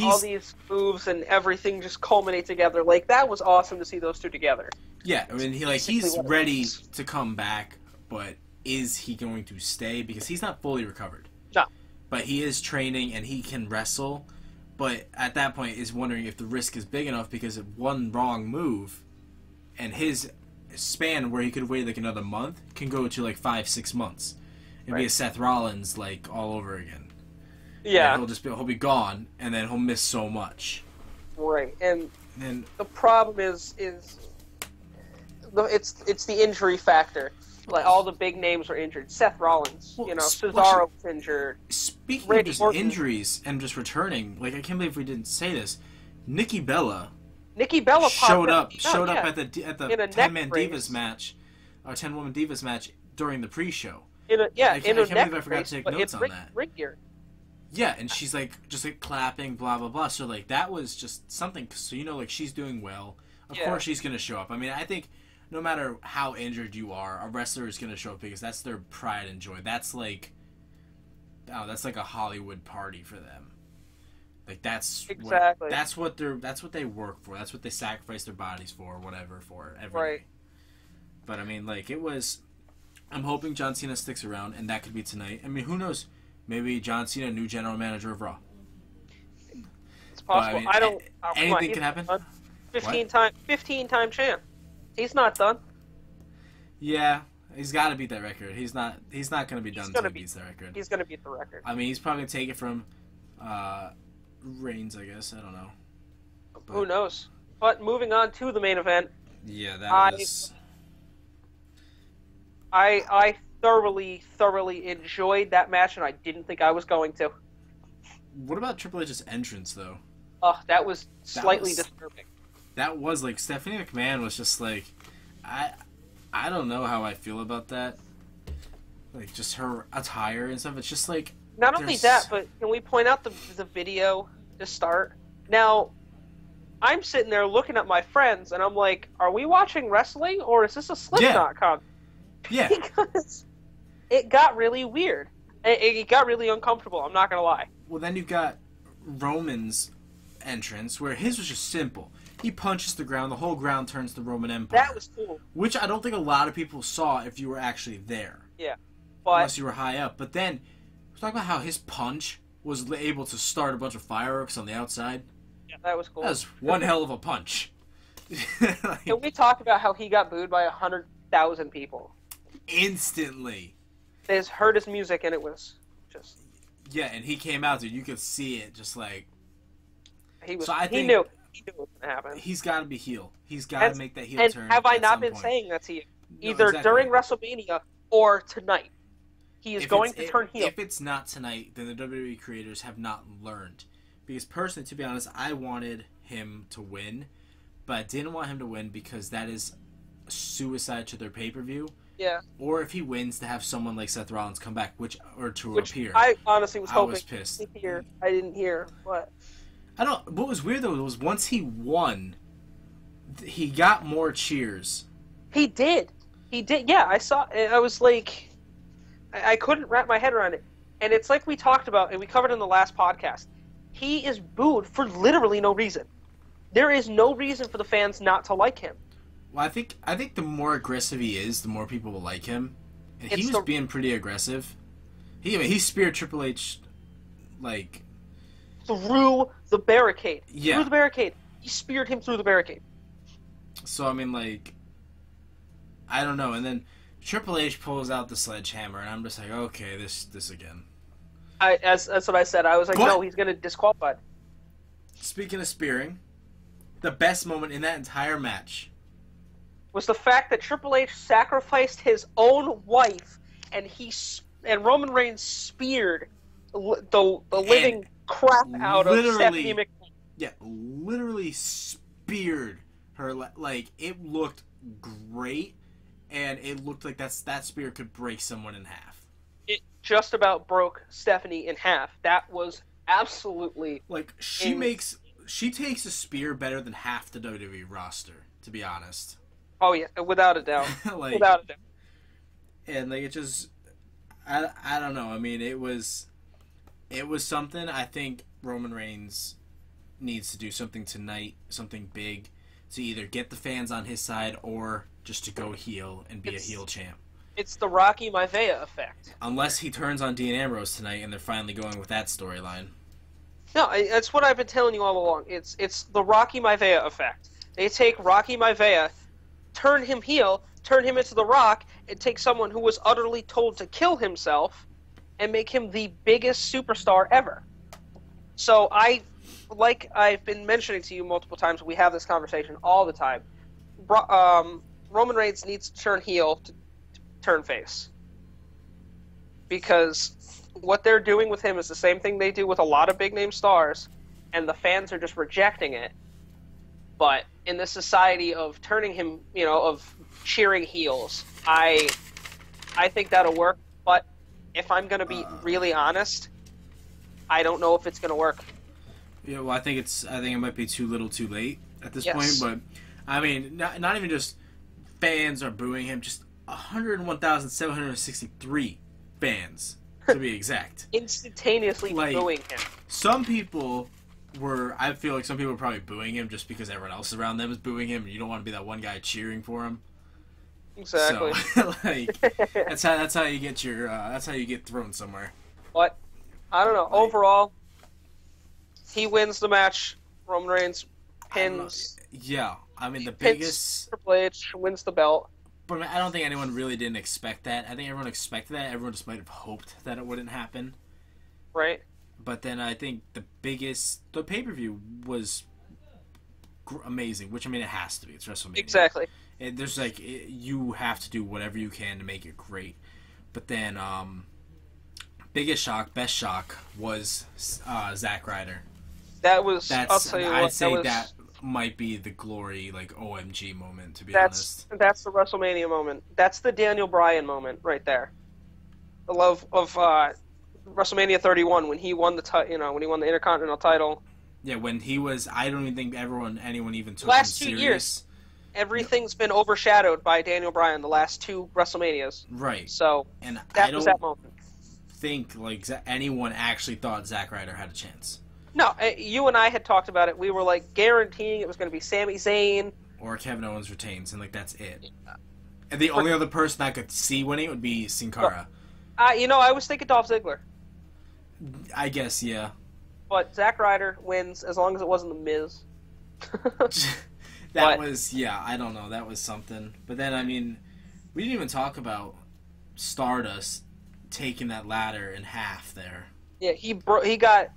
all these moves and everything just culminate together, like, that was awesome to see those two together. Yeah, I mean, he's ready to come back, but is he going to stay? Because he's not fully recovered. No. But he is training and he can wrestle. But at that point, is wondering if the risk is big enough, because one wrong move and his span where he could wait like another month can go to like 5-6 months and be a Seth Rollins, like, all over again. Yeah. And he'll be gone, and then he'll miss so much. Right, and the problem is it's the injury factor. Like, all the big names are injured. Seth Rollins, Cesaro's injured. Speaking of just injuries and just returning, like, I can't believe we didn't say this. Nikki Bella showed up at the 10-man Divas match, or 10-woman Divas match during the pre-show. I can't believe I forgot to take notes on that. Ring gear. Yeah, and she's like just like clapping, blah blah blah. So like that was just something. So like she's doing well. Of course she's gonna show up. I mean, I think no matter how injured you are, a wrestler is gonna show up because that's their pride and joy. That's like, that's like a Hollywood party for them. Like, that's exactly that's what they work for. That's what they sacrifice their bodies for, whatever, for every day. But I mean, like, I'm hoping John Cena sticks around, and that could be tonight. I mean, who knows? Maybe John Cena, new general manager of Raw. It's possible. But, I mean, anything can happen. 15-time champ. He's not done. Yeah, he's got to beat that record. He's not going to be done until he beats that record. He's going to beat the record. I mean, he's probably going to take it from Reigns, I guess. I don't know. But, who knows? But moving on to the main event. Yeah, that was... I thoroughly enjoyed that match, and I didn't think I was going to. What about Triple H's entrance, though? That was slightly disturbing. That was, like, Stephanie McMahon was just, like... I don't know how I feel about that. Like, just her attire and stuff. It's just, like... Not only that, but can we point out the video to start? Now, I'm sitting there looking at my friends, and I'm like, are we watching wrestling, or is this a Slipknot concert? Yeah. Because it got really weird. It got really uncomfortable, I'm not going to lie. Well, then you've got Roman's entrance, where his was just simple. He punches the ground, the whole ground turns to Roman Empire. That was cool. Which I don't think a lot of people saw if you were actually there. Yeah. But, unless you were high up. But then, let's talk about how his punch was able to start a bunch of fireworks on the outside. Yeah, that was cool. That was one hell of a punch. Like, can we talk about how he got booed by 100,000 people? Instantly. They just heard his music and it was just... Yeah, and he came out, dude. You could see it just like... He was. So I think he knew what was going to happen. He's got to be heel. He's got to make that heel turn. And have I not been saying that to you? Either during WrestleMania or tonight. He is going to turn heel. If it's not tonight, then the WWE creators have not learned. Because personally, to be honest, I wanted him to win. But I didn't want him to win because that is suicide to their pay-per-view. Yeah. Or if he wins, to have someone like Seth Rollins come back, which appear. I honestly was hoping. I was pissed. I didn't hear, but... What was weird, though, was once he won, he got more cheers. He did. Yeah, I saw... I was like... I couldn't wrap my head around it. And it's like we talked about, and we covered in the last podcast. He is booed for literally no reason. There is no reason for the fans not to like him. Well, I think the more aggressive he is, the more people will like him. And he was being pretty aggressive. He speared Triple H, like... through the barricade. Yeah. Through the barricade. He speared him through the barricade. So, I mean, like... I don't know. And then Triple H pulls out the sledgehammer, and I'm just like, okay, this again. That's what I said. I was like, no, he's going to disqualify. Speaking of spearing, the best moment in that entire match was the fact that Triple H sacrificed his own wife, and Roman Reigns speared the living crap out of Stephanie McMahon. Yeah, literally speared her. Like, it looked great, and it looked like that spear could break someone in half. It just about broke Stephanie in half. That was absolutely... Like, she takes a spear better than half the WWE roster, to be honest. Oh, yeah, without a doubt. Without a doubt. And, like, it just... I don't know. I mean, it was something. I think Roman Reigns needs to do something tonight, something big, to either get the fans on his side or just to go heel and be a heel champ. It's the Rocky Maivia effect. Unless he turns on Dean Ambrose tonight and they're finally going with that storyline. No, that's what I've been telling you all along. It's the Rocky Maivia effect. They take Rocky Maivia, turn him heel, turn him into The Rock, and take someone who was utterly told to kill himself and make him the biggest superstar ever. So like I've been mentioning to you multiple times, we have this conversation all the time. Roman Reigns needs to turn heel to turn face. Because what they're doing with him is the same thing they do with a lot of big-name stars, and the fans are just rejecting it. But in the society of turning him, of cheering heels, I think that'll work. But if I'm going to be really honest, I don't know if it's going to work. Yeah, well, I think it might be too little too late at this point. But, I mean, not even just fans are booing him, just 101,763 fans, to be exact. Instantaneously booing him. I feel like some people were probably booing him just because everyone else around them is booing him, and you don't want to be that one guy cheering for him. Exactly. So, that's how you get thrown somewhere. But I don't know. Overall, he wins the match. Roman Reigns pins. Yeah, I mean the biggest. Triple H wins the belt. But I don't think anyone really didn't expect that. I think everyone expected that. Everyone just might have hoped that it wouldn't happen. Right. But then I think the pay-per-view was amazing, which, I mean, it has to be. It's WrestleMania. Exactly. You have to do whatever you can to make it great. But then, biggest shock, best shock was Zack Ryder. I'll tell you I'd what, say that might be the glory, like, OMG moment, to be honest. That's the WrestleMania moment. That's the Daniel Bryan moment right there. The love of WrestleMania 31 when he won when he won the Intercontinental title. Yeah, when he was, I don't even think anyone even took last him 2 serious. Years, everything's been overshadowed by Daniel Bryan the last 2 WrestleManias. Right. So and that was that moment. Think like anyone actually thought Zack Ryder had a chance. No, you and I had talked about it. We were like guaranteeing it was going to be Sami Zayn or Kevin Owens retains, and like that's it. And the only other person I could see winning would be Sin Cara. I was thinking Dolph Ziggler. I guess, yeah. But Zack Ryder wins as long as it wasn't The Miz. I don't know. That was something. But then, I mean, we didn't even talk about Stardust taking that ladder in half there. Yeah, he got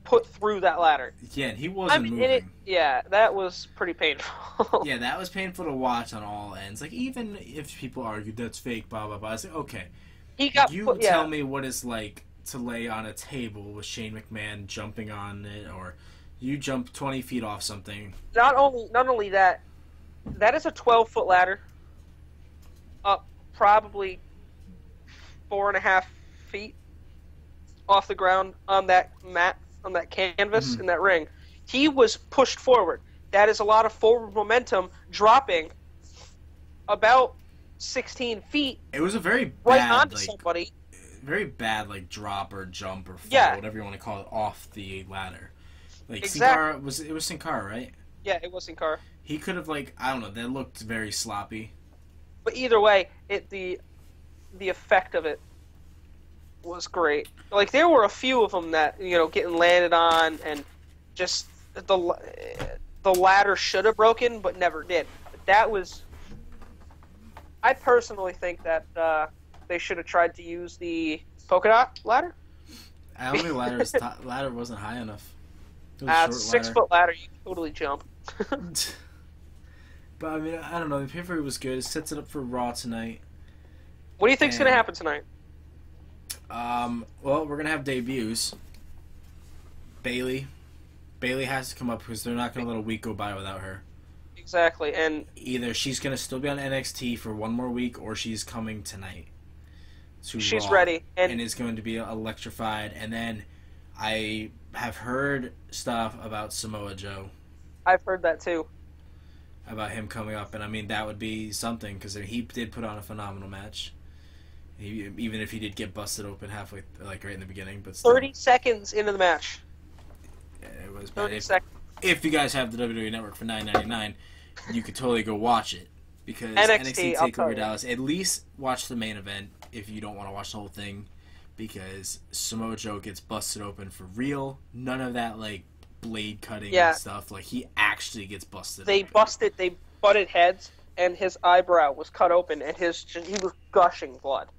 put through that ladder. Yeah, and he wasn't moving. That was pretty painful. Yeah, that was painful to watch on all ends. Like, even if people argued that's fake, blah, blah, blah. I was like, okay. Tell me what it's like to lay on a table with Shane McMahon jumping on it, or you jump 20 feet off something. Not only that is a 12-foot ladder up probably 4.5 feet off the ground on that mat, on that canvas in that ring. He was pushed forward. That is a lot of forward momentum dropping about 16 feet. It was a very bad, right onto somebody. Very bad, like, drop or jump or fall, whatever you want to call it, off the ladder. Like, exactly. It was Sin Cara, right? Yeah, it was Sin Cara. He could have, like, I don't know, that looked very sloppy. But either way, the effect of it was great. Like, there were a few of them that, getting landed on, and just the ladder should have broken, but never did. But that was... I personally think that they should have tried to use the polka dot ladder. I don't think ladder wasn't high enough. It was a 6-foot ladder, you can totally jump. But, I mean, I don't know. The pay-per-view was good. It sets it up for Raw tonight. What do you think's going to happen tonight? Well, we're going to have debuts. Bayley has to come up because they're not going to let a week go by without her. Exactly, and either she's going to still be on NXT for one more week, or she's coming tonight. She's ready. And is going to be electrified. And then I have heard stuff about Samoa Joe. I've heard that too. About him coming up, and I mean, that would be something, because he did put on a phenomenal match. Even if he did get busted open halfway, like right in the beginning, but still. 30 seconds into the match. Yeah, it was 30 bad. seconds. If you guys have the WWE Network for $9.99, you could totally go watch it, because NXT TakeOver Dallas. At least watch the main event if you don't want to watch the whole thing, because Samoa Joe gets busted open for real. None of that like blade cutting and stuff. Like, he actually gets busted. They butted heads, and his eyebrow was cut open, and he was gushing blood.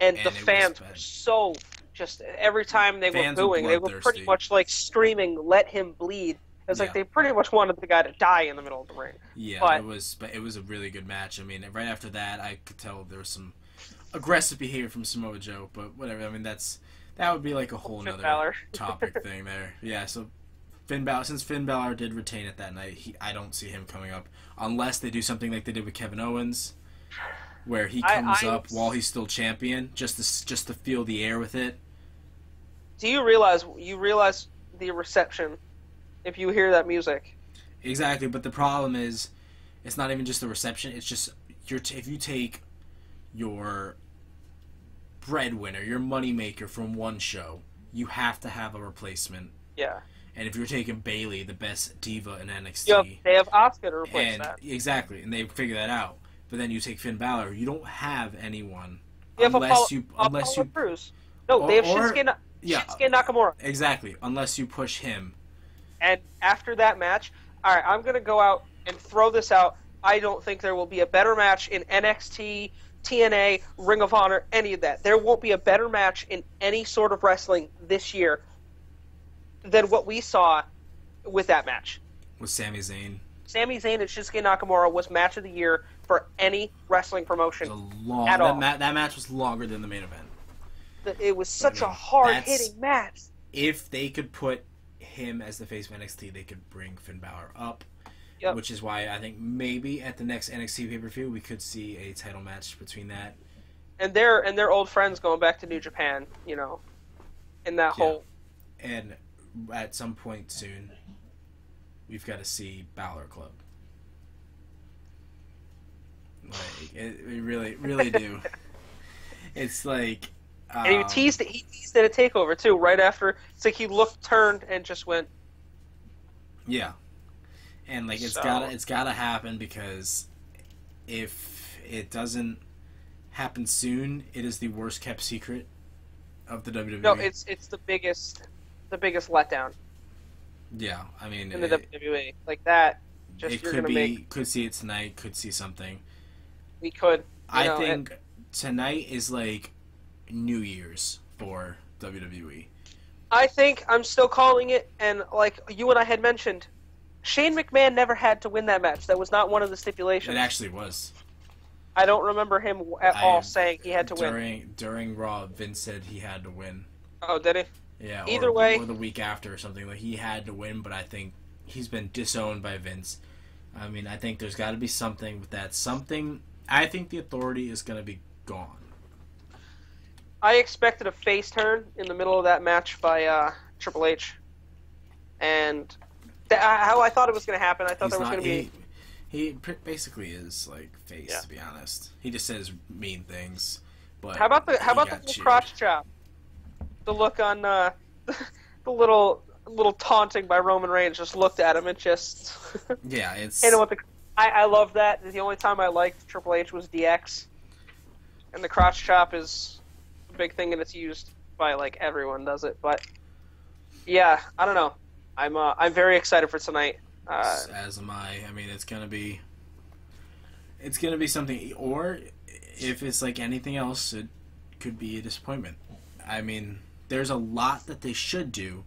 And the fans were so just every time they were booing, they were pretty much like screaming, "Let him bleed." It was like they pretty much wanted the guy to die in the middle of the ring. Yeah, it was a really good match. I mean, right after that, I could tell there was some aggressive behavior from Samoa Joe, but whatever. I mean, that would be like a whole nother topic thing there. Yeah, so since Finn Balor did retain it that night, I don't see him coming up unless they do something like they did with Kevin Owens, where he comes up while he's still champion, just to feel the air with it. Do you realize the reception if you hear that music? Exactly, but the problem is, it's not even just the reception. It's just if you take your breadwinner, your moneymaker from one show, you have to have a replacement. Yeah. And if you're taking Bayley, the best diva in NXT, they have Asuka to replace that. Exactly, and they figure that out. But then you take Finn Balor, you don't have anyone unless you Cruz. No, they have Shinsuke Nakamura. Exactly, unless you push him. And after that match, all right, I'm gonna go out and throw this out. I don't think there will be a better match in NXT, TNA, Ring of Honor, any of that. There won't be a better match in any sort of wrestling this year than what we saw with that match. With Sami Zayn. Sami Zayn and Shinsuke Nakamura was match of the year for any wrestling promotion at all. That match was longer than the main event. It was such a hard-hitting match. If they could put him as the face of NXT, they could bring Finn Balor up. Yep. Which is why I think maybe at the next NXT pay-per-view we could see a title match between that. And they're old friends going back to New Japan, you know, in that whole. And at some point soon, we've got to see Balor Club. Like we really do. It's like. And he teased it. He teased it at Takeover too. Right after, it's like he looked, turned, and just went. Yeah. And like it's gotta happen, because if it doesn't happen soon, it is the worst kept secret of the WWE. No, it's the biggest letdown. Yeah, I mean in the WWE, like that. Just it could be. Could see it tonight. Could see something. We could. I think tonight is like New Year's for WWE. I think I'm still calling it, and like you and I had mentioned. Shane McMahon never had to win that match. That was not one of the stipulations. It actually was. I don't remember him at all saying he had to win. During Raw, Vince said he had to win. Oh, did he? Yeah. Either way. Or the week after or something. Like, he had to win, but I think he's been disowned by Vince. I mean, I think there's got to be something with that. I think the authority is going to be gone. I expected a face turn in the middle of that match by Triple H. And... how I thought it was going to happen. I thought there was going to be... He basically is, like, face, to be honest. He just says mean things. But how about the little crotch chop? The look on... the little taunting by Roman Reigns, just looked at him and just... Yeah, it's... I love that. The only time I liked Triple H was DX. And the crotch chop is a big thing, and it's used by, like, everyone does it. But, yeah, I don't know. I'm very excited for tonight. As am I. I mean, it's gonna be something. Or if it's like anything else, it could be a disappointment. I mean, there's a lot that they should do,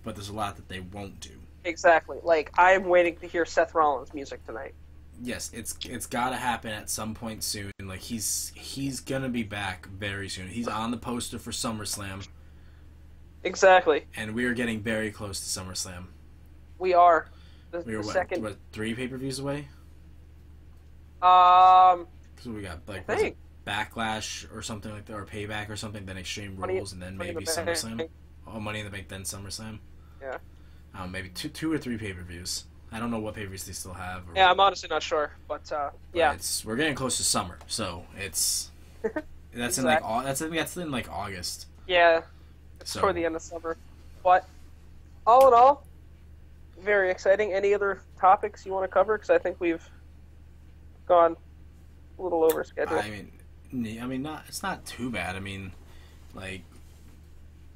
but there's a lot that they won't do. Exactly. Like, I'm waiting to hear Seth Rollins' music tonight. Yes, it's got to happen at some point soon. Like he's gonna be back very soon. He's on the poster for SummerSlam. Exactly. And we are getting very close to SummerSlam. We are. We are what 3 pay-per-views away? So we got like was it Backlash or something like that, or Payback or something, then Extreme Rules, and then maybe SummerSlam. Oh, Money in the Bank, then SummerSlam. Yeah. Maybe two or 3 pay-per-views. I don't know what pay-per-views they still have. Yeah, I'm honestly not sure, but yeah. We're getting close to summer, so it's that's exactly. in like August. Yeah. It's toward the end of summer. But, all in all, very exciting. Any other topics you want to cover? Because I think we've gone a little over schedule. I mean, it's not too bad. I mean, like,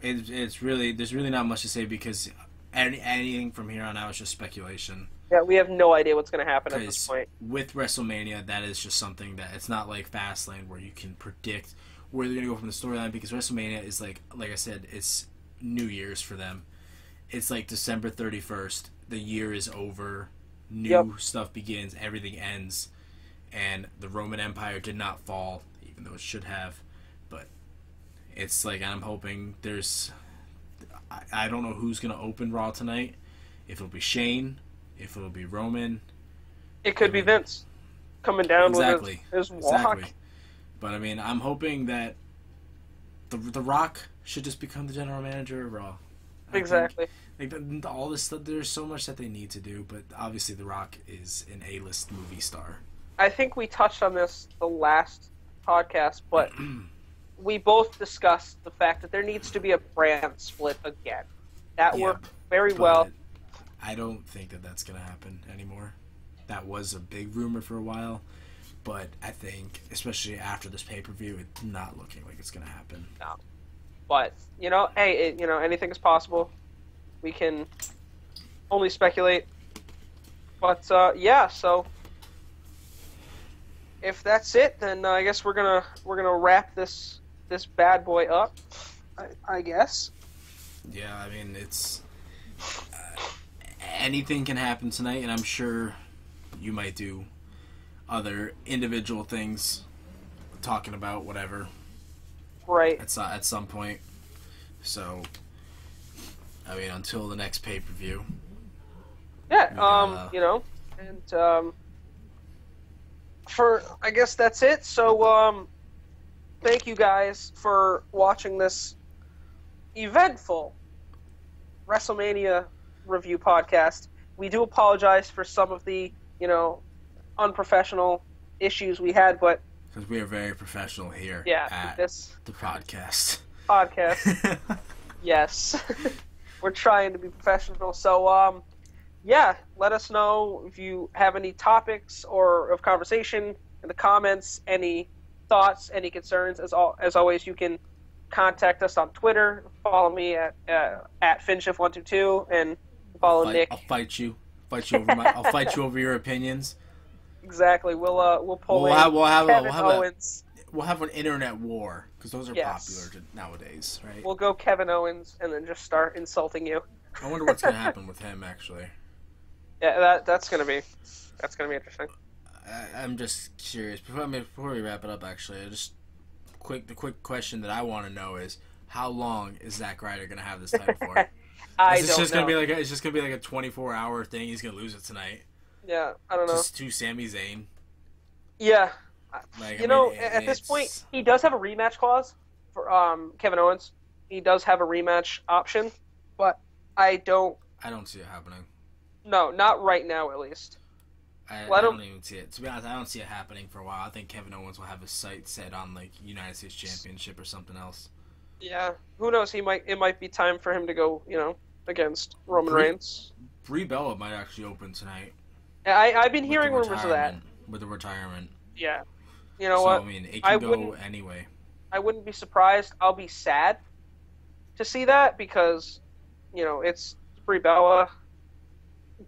it's really, there's really not much to say, because anything from here on out is just speculation. Yeah, we have no idea what's going to happen at this point. With WrestleMania, that is just something that, it's not like Fastlane where you can predict where they're going to go from the storyline, because WrestleMania is like I said, it's New Year's for them. It's like December 31st. The year is over. New stuff begins. Everything ends. And the Roman Empire did not fall, even though it should have. But it's like, I'm hoping there's... I don't know who's going to open Raw tonight. If it'll be Shane. If it'll be Roman. It could be Vince. Coming down with his walk. Exactly. But I mean, I'm hoping that the Rock should just become the general manager of Raw. Exactly. Like all this stuff, there's so much that they need to do, but obviously the Rock is an A-list movie star. I think we touched on this the last podcast, but we both discussed the fact that there needs to be a brand split again. That worked very well. I don't think that that's going to happen anymore. That was a big rumor for a while. But I think, especially after this pay-per-view, it's not looking like it's going to happen. No. But, hey, anything is possible. We can only speculate. But, yeah, so if that's it, then I guess we're gonna wrap this bad boy up. I guess. Yeah, I mean it's anything can happen tonight, and I'm sure you might do other individual things, talking about whatever. Right. At some point. So, I mean, until the next pay-per-view. Yeah. You know, and for I guess that's it. So thank you guys for watching this eventful WrestleMania review podcast. We do apologize for some of the, you know, unprofessional issues we had, but because we are very professional here at this the podcast. Yes. We're trying to be professional. So yeah, let us know if you have any topics or of conversation in the comments, any thoughts, any concerns. As always, you can contact us on Twitter. Follow me at Finshift122 and follow Nick. I'll fight you. I'll fight you over your opinions. Exactly. We'll pull Kevin Owens. We'll have an internet war because those are popular nowadays, right? We'll go Kevin Owens and then just start insulting you. I wonder what's going to happen with him, actually. Yeah, that's gonna be interesting. I'm just curious. Before we wrap it up, actually, the quick question that I want to know is how long is Zack Ryder gonna have this title for? It's just gonna be like a 24-hour thing. He's gonna lose it tonight. Yeah, I don't know. Just to Sami Zayn. Yeah, like, at this point, he does have a rematch clause for Kevin Owens. He does have a rematch option, but I don't see it happening. No, not right now, at least. I don't even see it. To be honest, I don't see it happening for a while. I think Kevin Owens will have his sights set on like United States Championship or something else. Yeah, who knows? It might be time for him to go, against Roman Reigns. Brie Bella might actually open tonight. I've been hearing rumors of that. With the retirement. Yeah. You know what? I mean, it can go anyway. I wouldn't be surprised. I'll be sad to see that because, it's Brie Bella.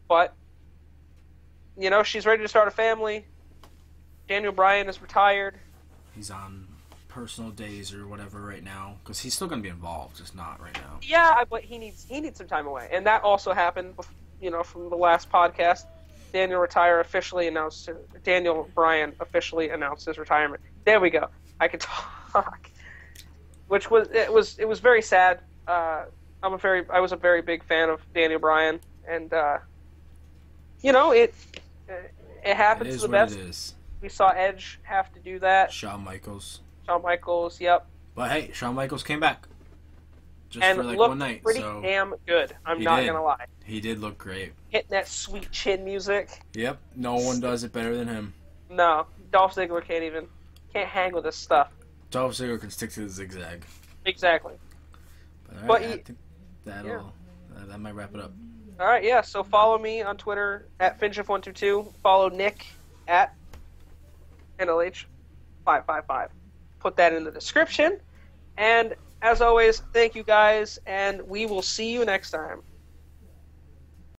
But, she's ready to start a family. Daniel Bryan is retired. He's on personal days or whatever right now because he's still going to be involved, just not right now. Yeah, but he needs some time away, and that also happened, from the last podcast. Daniel Bryan officially announced his retirement. There we go. I could talk. Which was very sad. I was a very big fan of Daniel Bryan, and it happens to the best. It is. We saw Edge have to do that. Shawn Michaels, yep. But hey, Shawn Michaels came back. Just and for like looked one night. pretty damn good. I'm not going to lie. He did look great. Hitting that sweet chin music. Yep. No one does it better than him. No. Dolph Ziggler can't hang with this stuff. Dolph Ziggler can stick to the zigzag. Exactly. But I think that might wrap it up. All right, yeah. So follow me on Twitter at Finshift122. Follow Nick at NLH555. Put that in the description. And as always, thank you guys, and we will see you next time.